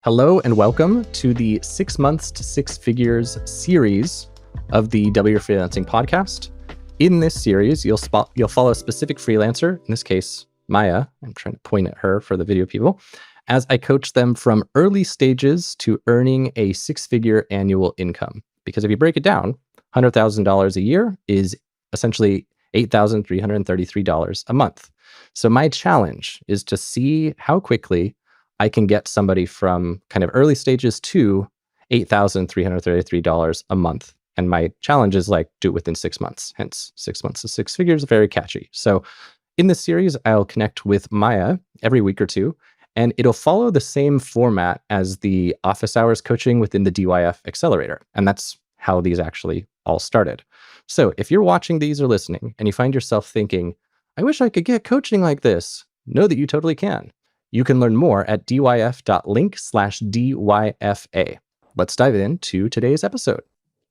Hello and welcome to the 6 months to 6 figures series of the DYF Freelancing podcast. In this series, you'll follow a specific freelancer, in this case, Maia. I'm trying to point at her for the video people, as I coach them from early stages to earning a 6-figure annual income. Because if you break it down, $100,000 a year is essentially $8,333 a month. So my challenge is to see how quickly I can get somebody from kind of early stages to $8,333 a month. And my challenge is like, do it within 6 months. Hence, 6 months to 6 figures, very catchy. So in this series, I'll connect with Maia every week or two, and it'll follow the same format as the office hours coaching within the DYF Accelerator. And that's how these actually all started. So if you're watching these or listening and you find yourself thinking, I wish I could get coaching like this, know that you totally can. You can learn more at dyf.link/DYFA. Let's dive into today's episode.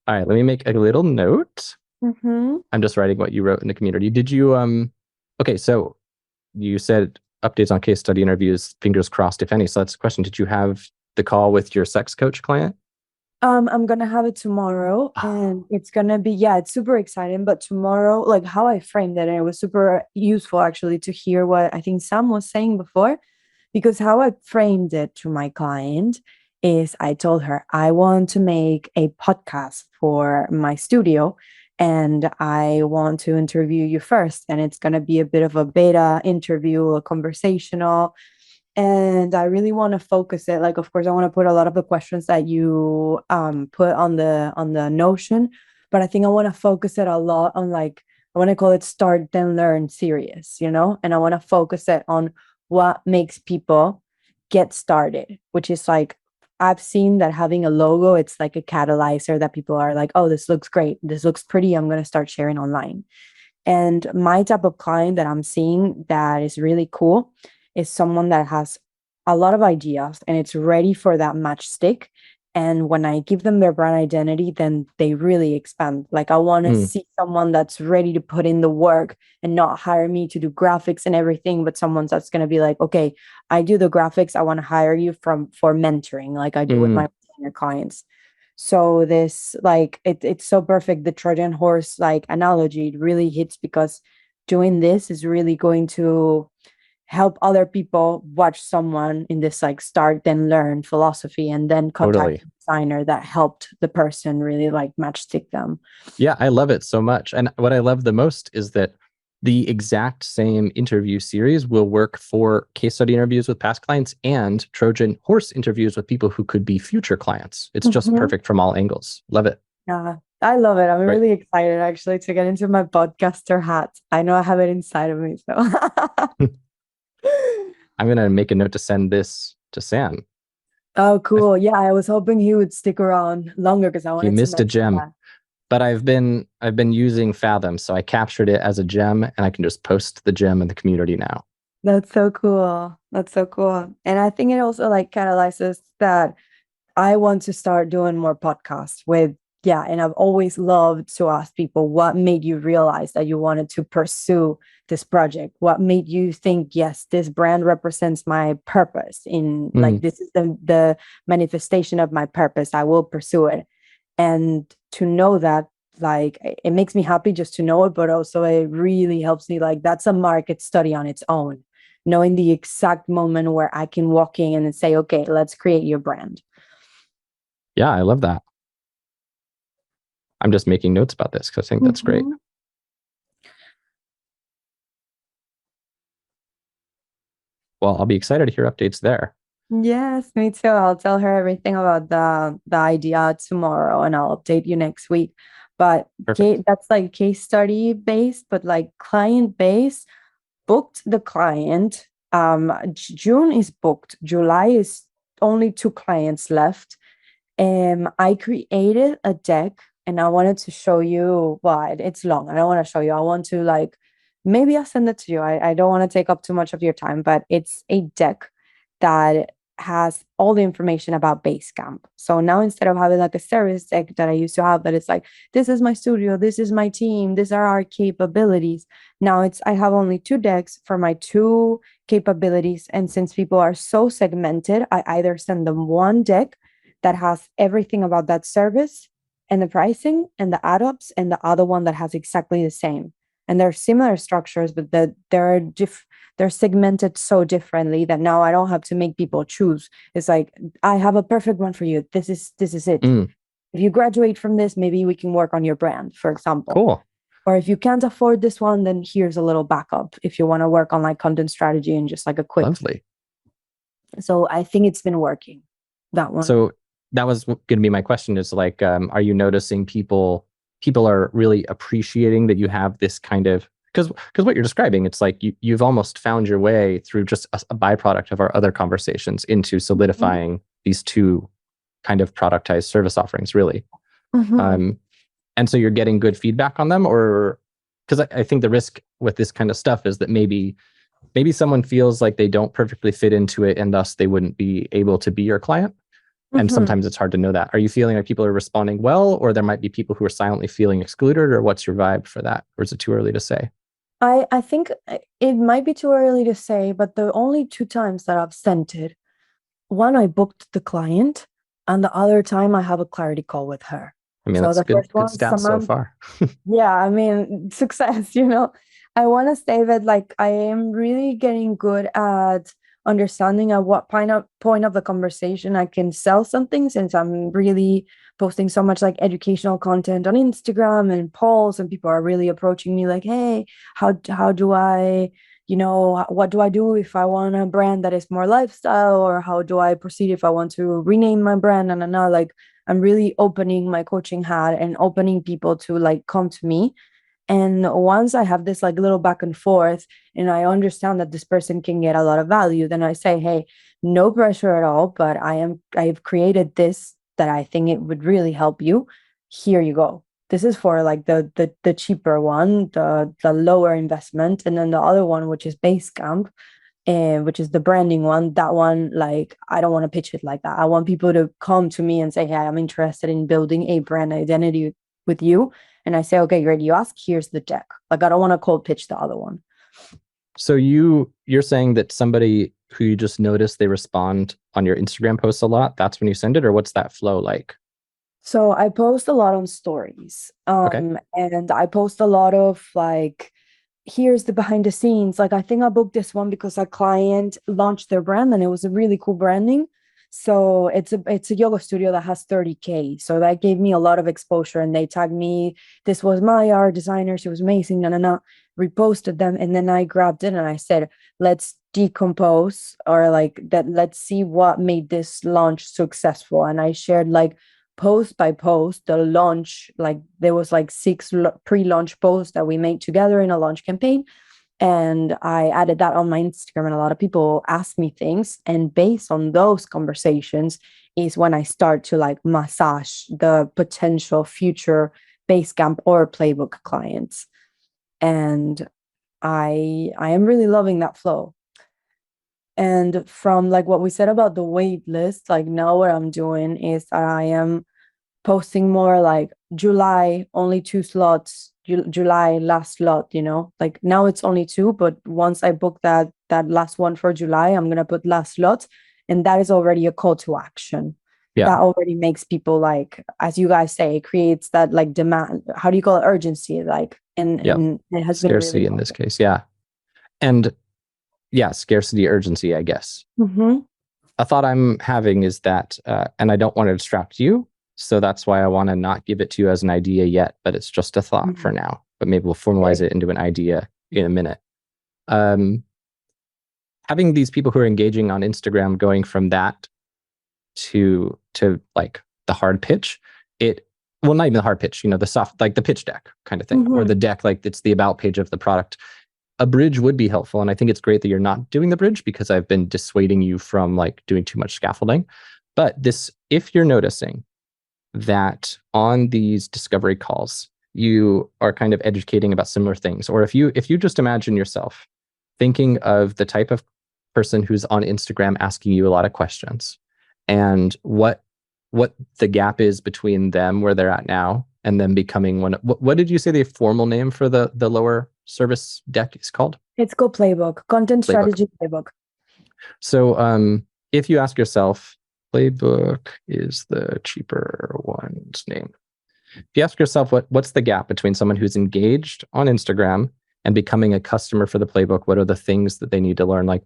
All right, let me make a little note. I'm just writing what you wrote in the community. Did you, okay, so you said updates on case study interviews, fingers crossed, if any. So that's the question. Did you have the call with your sex coach client? I'm gonna have it tomorrow, and it's gonna be, it's super exciting. But tomorrow, like how I framed it, and it was super useful actually to hear what I think Sam was saying before, because how I framed it to my client is I told her I want to make a podcast for my studio, and I want to interview you first, and it's gonna be a bit of a beta interview, a conversational. And I really want to focus it. Like, of course, I want to put a lot of the questions that you put on the Notion, but I think I want to focus it a lot on, like, I want to call it start then learn series, and I want to focus it on what makes people get started, which is like, I've seen that having a logo, it's like a catalyzer that people are like, oh, this looks great, this looks pretty, I'm going to start sharing online. And my type of client that I'm seeing that is really cool is someone that has a lot of ideas and it's ready for that matchstick. And when I give them their brand identity, then they really expand. Like, I want to see someone that's ready to put in the work and not hire me to do graphics and everything, but someone that's going to be like, okay, I do the graphics, I want to hire you for mentoring, like I do with my senior clients. So this, like, it's so perfect. The Trojan horse, like, analogy, it really hits, because doing this is really going to help other people watch someone in this, like, start then learn philosophy, and then contact a designer that helped the person really, like, matchstick them. Yeah, I love it so much. And what I love the most is that the exact same interview series will work for case study interviews with past clients and Trojan horse interviews with people who could be future clients. It's just perfect from all angles. Love it. Yeah, I love it. I'm really excited actually to get into my podcaster hat. I know I have it inside of me, so I'm going to make a note to send this to Sam. Oh, cool. Yeah, I was hoping he would stick around longer because I wanted to. He missed a gem. But I've been using Fathom, so I captured it as a gem, and I can just post the gem in the community now. That's so cool. That's so cool. And I think it also, like, catalyzes that I want to start doing more podcasts with. Yeah, and I've always loved to ask people, what made you realize that you wanted to pursue this project? What made you think, yes, this brand represents my purpose, in like, this is the manifestation of my purpose, I will pursue it. And to know that, like, it makes me happy just to know it, but also it really helps me, like, that's a market study on its own, knowing the exact moment where I can walk in and say, okay, let's create your brand. Yeah, I love that. I'm just making notes about this because I think that's great. Well, I'll be excited to hear updates there. Yes, me too. I'll tell her everything about the idea tomorrow, and I'll update you next week. But that's like case study based, but like client based. Booked the client. June is booked. July is only 2 clients left. I created a deck, and I wanted to show you. Well, it's long. I don't want to show you. I want to, like, maybe I'll send it to you. I don't want to take up too much of your time, but it's a deck that has all the information about Basecamp. So now instead of having like a service deck that I used to have, that it's like, this is my studio, this is my team, these are our capabilities. Now I have only 2 decks for my 2 capabilities. And since people are so segmented, I either send them one deck that has everything about that service and the pricing and the add-ups, and the other one that has exactly the same. And they're similar structures, but they're segmented so differently that now I don't have to make people choose. It's like, I have a perfect one for you. This is it. If you graduate from this, maybe we can work on your brand, for example. Cool. Or if you can't afford this one, then here's a little backup if you want to work on like content strategy and just like a quick. Lovely. So I think it's been working, that one. So that was going to be my question, is like, are you noticing people are really appreciating that you have this kind of, because what you're describing, it's like you've almost found your way through just a byproduct of our other conversations into solidifying these 2 kind of productized service offerings, really. And so you're getting good feedback on them, or because I think the risk with this kind of stuff is that maybe someone feels like they don't perfectly fit into it, and thus they wouldn't be able to be your client. And sometimes it's hard to know that. Are you feeling like people are responding well, or there might be people who are silently feeling excluded, or what's your vibe for that? Or is it too early to say? I think it might be too early to say, but the only 2 times that I've sent it, one I booked the client, and the other time I have a clarity call with her. I mean, so that's good stats so far. Yeah, I mean, success, I want to say that like I am really getting good at understanding at what point of the conversation I can sell something, since I'm really posting so much like educational content on Instagram and polls, and people are really approaching me like, hey, how do I, what do I do if I want a brand that is more lifestyle, or how do I proceed if I want to rename my brand? And now like I'm really opening my coaching hat and opening people to like come to me. And once I have this like little back and forth, and I understand that this person can get a lot of value, then I say, hey, no pressure at all, but I've created this that I think it would really help you. Here you go. This is for like the cheaper one, the lower investment. And then the other one, which is Basecamp, which is the branding one, that one, like, I don't want to pitch it like that. I want people to come to me and say, hey, I'm interested in building a brand identity with you. And I say, okay, great, you ask, here's the deck. Like, I don't want to cold pitch the other one. So you're saying that somebody who you just noticed they respond on your Instagram posts a lot, that's when you send it, or what's that flow like? So I post a lot on stories. And I post a lot of like, here's the behind the scenes. Like, I think I booked this one because a client launched their brand and it was a really cool branding. So it's a yoga studio that has 30K. So that gave me a lot of exposure, and they tagged me. This was Maia, our designer. She was amazing. Reposted them. And then I grabbed it and I said, let's decompose, or like that. Let's see what made this launch successful. And I shared like post by post the launch. Like there was like 6 pre-launch posts that we made together in a launch campaign. And I added that on my Instagram, and a lot of people ask me things. And based on those conversations is when I start to like massage the potential future Basecamp or Playbook clients. And I am really loving that flow. And from like what we said about the wait list, like now what I'm doing is that I am posting more like July, only 2 slots, July last slot, like now it's only 2, but once I book that last one for July, I'm going to put last slot, and that is already a call to action. That already makes people, like, as you guys say, creates that like demand. How do you call it? Urgency, like, and it has scarcity been really in this case. Yeah. And scarcity, urgency, I guess. A thought I'm having is that, and I don't want to distract you, so that's why I want to not give it to you as an idea yet, but it's just a thought for now. But maybe we'll formalize it into an idea in a minute. Having these people who are engaging on Instagram, going from that to like the hard pitch, not even the hard pitch, the soft, like the pitch deck kind of thing, or the deck, like it's the about page of the product. A bridge would be helpful. And I think it's great that you're not doing the bridge, because I've been dissuading you from like doing too much scaffolding. But if you're noticing that on these discovery calls, you are kind of educating about similar things, or if you just imagine yourself thinking of the type of person who's on Instagram asking you a lot of questions, and what the gap is between them where they're at now and them becoming one. What did you say the formal name for the lower service deck is called? It's called Playbook, Content Strategy Playbook. So if you ask yourself, Playbook is the cheaper one's name. If you ask yourself what's the gap between someone who's engaged on Instagram and becoming a customer for the Playbook, what are the things that they need to learn? Like,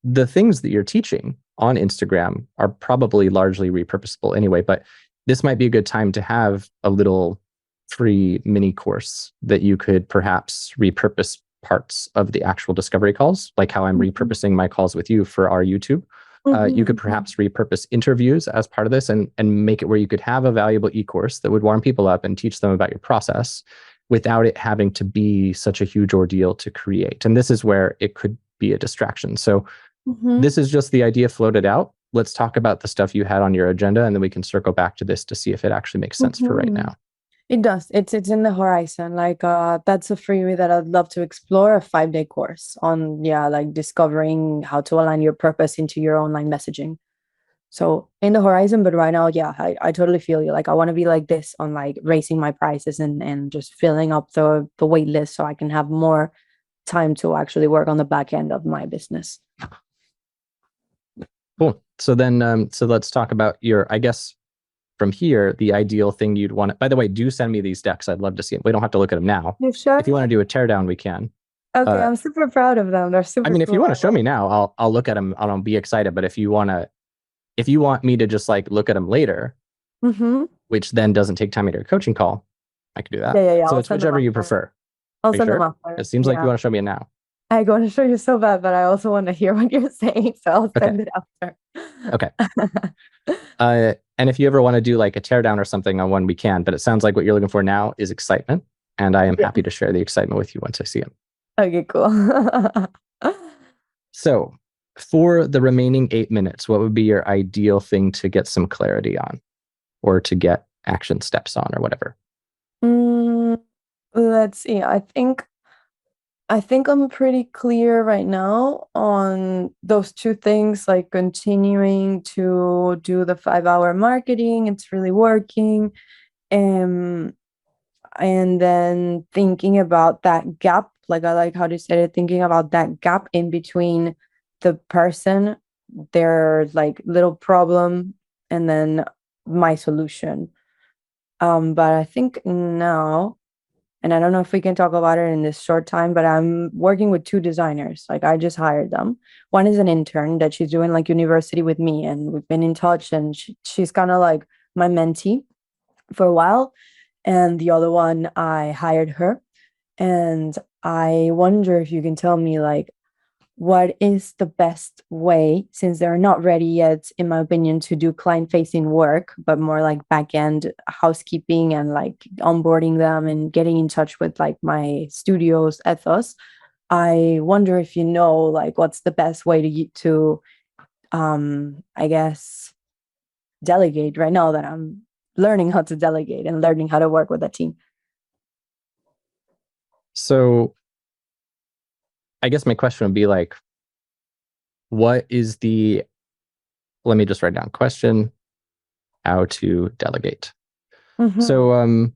the things that you're teaching on Instagram are probably largely repurposable anyway, but this might be a good time to have a little free mini course that you could perhaps repurpose parts of the actual discovery calls, like how I'm repurposing my calls with you for our YouTube. You could perhaps repurpose interviews as part of this and make it where you could have a valuable e-course that would warm people up and teach them about your process without it having to be such a huge ordeal to create. And this is where it could be a distraction. So this is just the idea floated out. Let's talk about the stuff you had on your agenda, and then we can circle back to this to see if it actually makes sense for right now. It does. It's in the horizon. Like that's a freebie that I'd love to explore, a 5-day course on like discovering how to align your purpose into your online messaging. So in the horizon, but right now, I totally feel you. Like I want to be like this on like raising my prices and just filling up the wait list so I can have more time to actually work on the back end of my business. Cool. So then, so let's talk about your, I guess, from here, the ideal thing you'd want. By the way, do send me these decks. I'd love to see them. We don't have to look at them now. You sure? If you want to do a teardown, we can. Okay, I'm super proud of them. They're super. I mean, if cool. you want to show me now, I'll look at them. I'll be excited. But if you want me to just like look at them later, which then doesn't take time at your coaching call, I could do that. Yeah. So it's whichever you prefer. I'll send them after. It seems like you want to show me it now. I want to show you so bad, but I also want to hear what you're saying, so I'll send it after. Okay. And if you ever want to do like a teardown or something on one, we can. But it sounds like what you're looking for now is excitement, and I am happy to share the excitement with you once I see them. Okay, cool. So, for the remaining 8 minutes, what would be your ideal thing to get some clarity on, or to get action steps on, or whatever? Let's see. I think I'm pretty clear right now on those two things, like continuing to do the 5-hour marketing. It's really working. And then thinking about that gap, like I like how you said it, thinking about that gap in between the person, their like little problem, and then my solution. But I think now, and I don't know if we can talk about it in this short time, but I'm working with 2 designers. Like I just hired them. One is an intern that she's doing like university with me, and we've been in touch, and she's kind of like my mentee for a while. And the other one, I hired her. And I wonder if you can tell me like, what is the best way, since they're not ready yet, in my opinion, to do client-facing work, but more like back-end housekeeping and like onboarding them and getting in touch with like my studio's ethos. I wonder if you know like what's the best way to I guess delegate right now that I'm learning how to delegate and learning how to work with a team. So I guess my question would be like, what is let me just write down question, how to delegate. So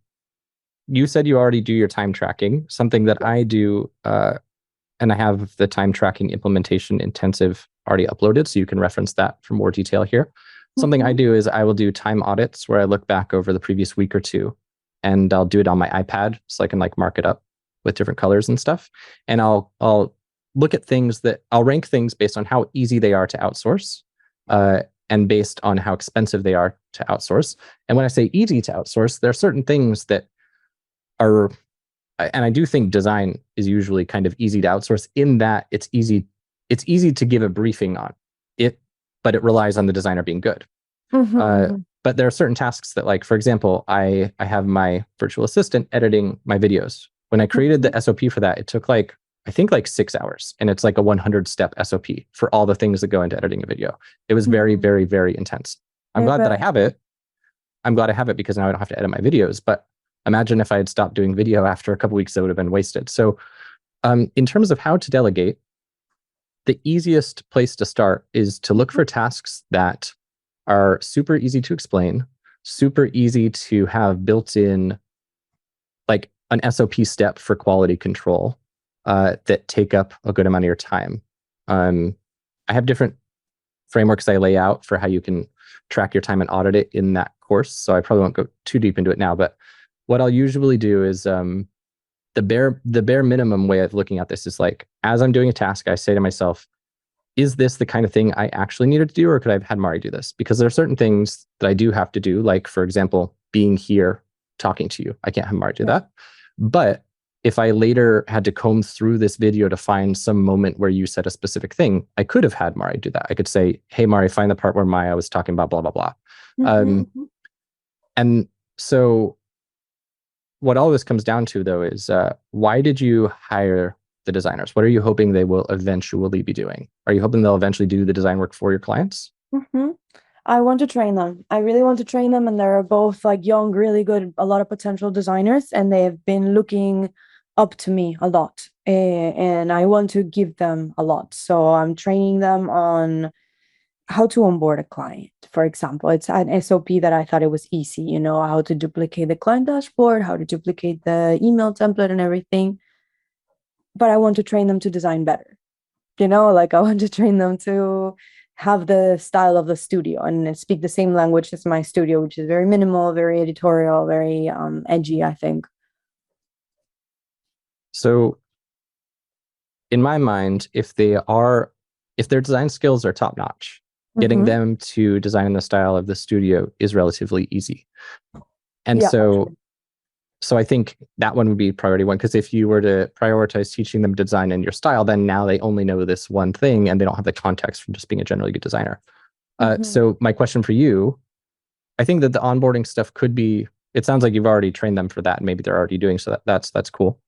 you said you already do your time tracking, something that I do, and I have the time tracking implementation intensive already uploaded, so you can reference that for more detail here. Something I do is I will do time audits where I look back over the previous week or two, and I'll do it on my iPad so I can like mark it up with different colors and stuff. And I'll look at things that I'll rank things based on how easy they are to outsource, and based on how expensive they are to outsource. And when I say easy to outsource, there are certain things that are, and I do think design is usually kind of easy to outsource in that it's easy to give a briefing on it, but it relies on the designer being good. But there are certain tasks that, like, for example, I have my virtual assistant editing my videos. When I created the SOP for that, it took like, I think like 6 hours, and it's like a 100-step SOP for all the things that go into editing a video. It was very, very, very intense. I'm glad that I have it. I'm glad I have it because now I don't have to edit my videos. But imagine if I had stopped doing video after a couple weeks, that would have been wasted. So in terms of how to delegate, the easiest place to start is to look for tasks that are super easy to explain, super easy to have built in, like an SOP step for quality control, that take up a good amount of your time. I have different frameworks I lay out for how you can track your time and audit it in that course. So I probably won't go too deep into it now, but what I'll usually do is, the bare minimum way of looking at this is like, as I'm doing a task, I say to myself, is this the kind of thing I actually needed to do, or could I have had Mari do this? Because there are certain things that I do have to do, like, for example, being here talking to you. I can't have Mari do that. But if I later had to comb through this video to find some moment where you said a specific thing, I could have had Mari do that. I could say, hey, Mari, find the part where Maya was talking about blah, blah, blah. And so what all this comes down to, though, is why did you hire the designers? What are you hoping they will eventually be doing? Are you hoping they'll eventually do the design work for your clients? I want to train them. I really want to train them. And they're both like young, really good, a lot of potential designers. And they have been looking up to me a lot. And I want to give them a lot. So I'm training them on how to onboard a client. For example, it's an SOP that I thought it was easy, how to duplicate the client dashboard, how to duplicate the email template and everything. But I want to train them to design better. Like I want to train them to have the style of the studio and speak the same language as my studio, which is very minimal, very editorial, very edgy, I think. So in my mind, if their design skills are top notch, getting them to design in the style of the studio is relatively easy. And so I think that one would be priority one, because if you were to prioritize teaching them design in your style, then now they only know this one thing and they don't have the context from just being a generally good designer. So my question for you, I think that the onboarding stuff could be, it sounds like you've already trained them for that and maybe they're already doing, so that's cool.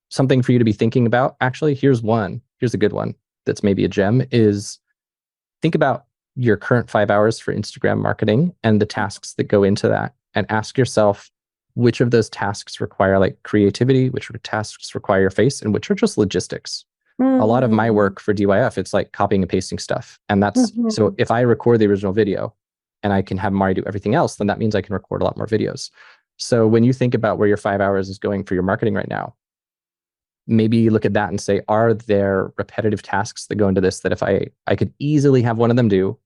Something for you to be thinking about, actually, here's a good one that's maybe a gem, is think about your current 5 hours for Instagram marketing and the tasks that go into that, and ask yourself, which of those tasks require like creativity, which tasks require your face, and which are just logistics. A lot of my work for DYF, it's like copying and pasting stuff. And that's, so if I record the original video and I can have Mari do everything else, then that means I can record a lot more videos. So when you think about where your 5 hours is going for your marketing right now, maybe look at that and say, are there repetitive tasks that go into this that if I could easily have one of them do,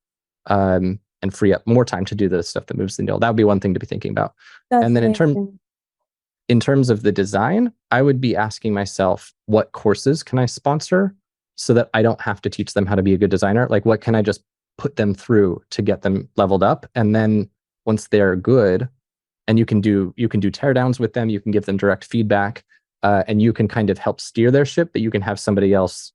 and free up more time to do the stuff that moves the needle? That would be one thing to be thinking about. And then in terms of the design, I would be asking myself, what courses can I sponsor so that I don't have to teach them how to be a good designer? Like, what can I just put them through to get them leveled up? And then once they're good, and you can do teardowns with them, you can give them direct feedback, and you can kind of help steer their ship, but you can have somebody else,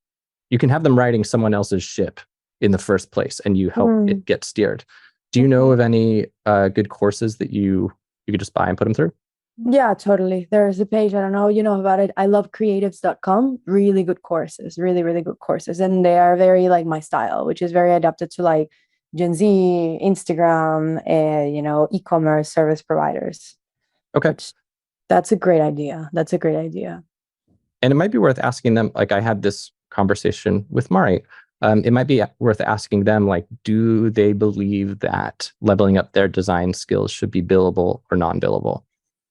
you can have them riding someone else's ship in the first place, and you help it get steered. Do you know of any good courses that you could just buy and put them through? Yeah, totally. There's a page, I don't know, you know about it. I love creatives.com. Really good courses, really, really good courses. And they are very like my style, which is very adapted to like Gen Z, Instagram, e-commerce service providers. Okay. That's a great idea. That's a great idea. And it might be worth asking them, like I had this conversation with Mari. It might be worth asking them, like, do they believe that leveling up their design skills should be billable or non-billable?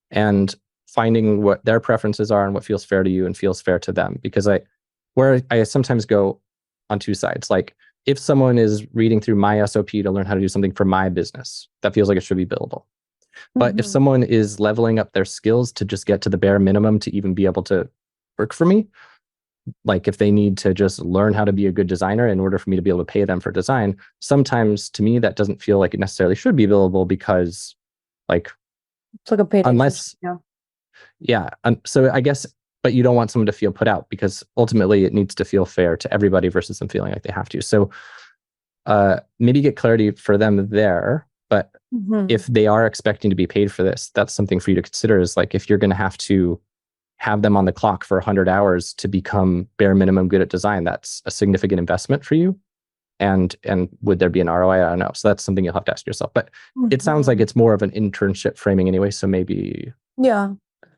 And finding what their preferences are and what feels fair to you and feels fair to them. Because I sometimes go on two sides. Like, if someone is reading through my SOP to learn how to do something for my business, that feels like it should be billable. But if someone is leveling up their skills to just get to the bare minimum to even be able to work for me, like if they need to just learn how to be a good designer in order for me to be able to pay them for design, sometimes to me that doesn't feel like it necessarily should be billable, because like it's like a paid unless so I guess, but you don't want someone to feel put out, because ultimately it needs to feel fair to everybody versus them feeling like they have to. So maybe get clarity for them there. But if they are expecting to be paid for this, that's something for you to consider, is like, if you're going to have them on the clock for 100 hours to become bare minimum good at design, that's a significant investment for you. And would there be an ROI? I don't know. So that's something you'll have to ask yourself. But it sounds like it's more of an internship framing anyway. So maybe. Yeah.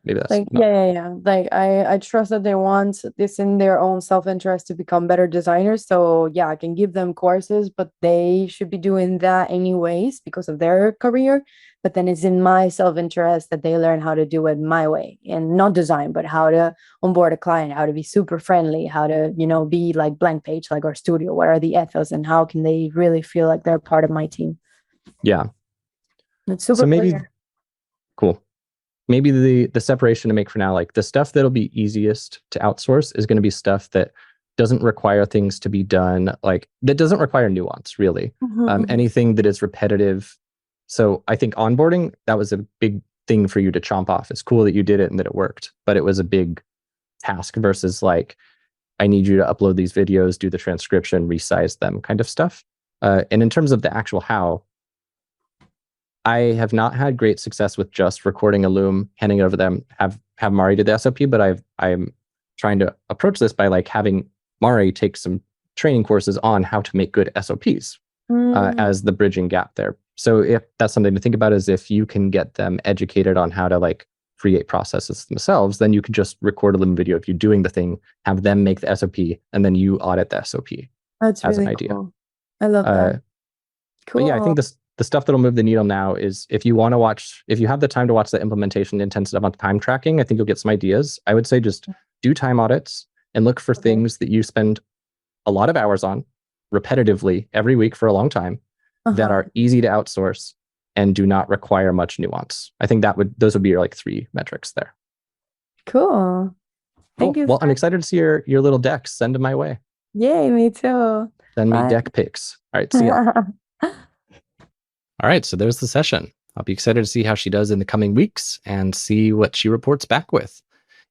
maybe that's Like, not. yeah. Like, I trust that they want this in their own self-interest to become better designers. So yeah, I can give them courses, but they should be doing that anyways because of their career. But then it's in my self-interest that they learn how to do it my way and not design, but how to onboard a client, how to be super friendly, how to, be like blank page, like our studio. What are the ethos and how can they really feel like they're part of my team? Yeah. It's super So maybe, clear. cool. Maybe the separation to make for now, like the stuff that'll be easiest to outsource is going to be stuff that doesn't require things to be done, like that doesn't require nuance, really. Anything that is repetitive. So I think onboarding, that was a big thing for you to chomp off. It's cool that you did it and that it worked, but it was a big task versus like, I need you to upload these videos, do the transcription, resize them kind of stuff. And in terms of the actual how, I have not had great success with just recording a loom, handing it over to them, have Mari do the SOP, but I'm trying to approach this by like having Mari take some training courses on how to make good SOPs as the bridging gap there. So if that's something to think about, is if you can get them educated on how to like create processes themselves, then you could just record a loom video of you doing the thing, have them make the SOP, and then you audit the SOP. That's as really an idea. cool. I love that. Cool. But yeah, I think the stuff that'll move the needle now is if you have the time to watch the implementation intent stuff on time tracking, I think you'll get some ideas. I would say just do time audits and look for things that you spend a lot of hours on repetitively every week for a long time that are easy to outsource and do not require much nuance. I think those would be your like 3 metrics there. Cool. Thank you. Well, I'm excited to see your little decks. Send them my way. Yay, me too. Send me deck pics. All right, see ya. All right, so there's the session. I'll be excited to see how she does in the coming weeks and see what she reports back with.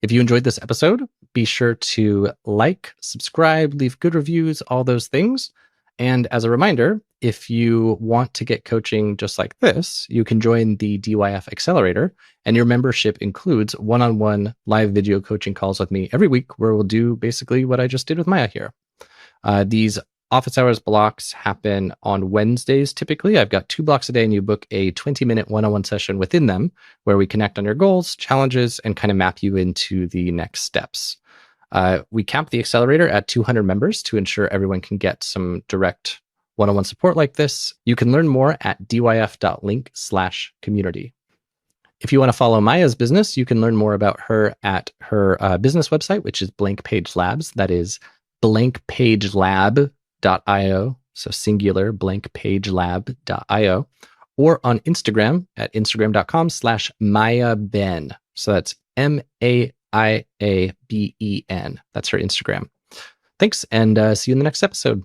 If you enjoyed this episode, be sure to like, subscribe, leave good reviews, all those things. And as a reminder, if you want to get coaching just like this, you can join the DYF Accelerator, and your membership includes one-on-one live video coaching calls with me every week, where we'll do basically what I just did with Maia here. These office hours blocks happen on Wednesdays. Typically, I've got 2 blocks a day, and you book a 20-minute one-on-one session within them where we connect on your goals, challenges, and kind of map you into the next steps. We cap the accelerator at 200 members to ensure everyone can get some direct one-on-one support like this. You can learn more at dyf.link/community. If you want to follow Maia's business, you can learn more about her at her business website, which is Blank Page Labs. That is blankpagelab.io, so singular, blankpagelab.io, or on Instagram at instagram.com/MaiaBen. So that's MaiaBen. That's her Instagram. Thanks, and see you in the next episode.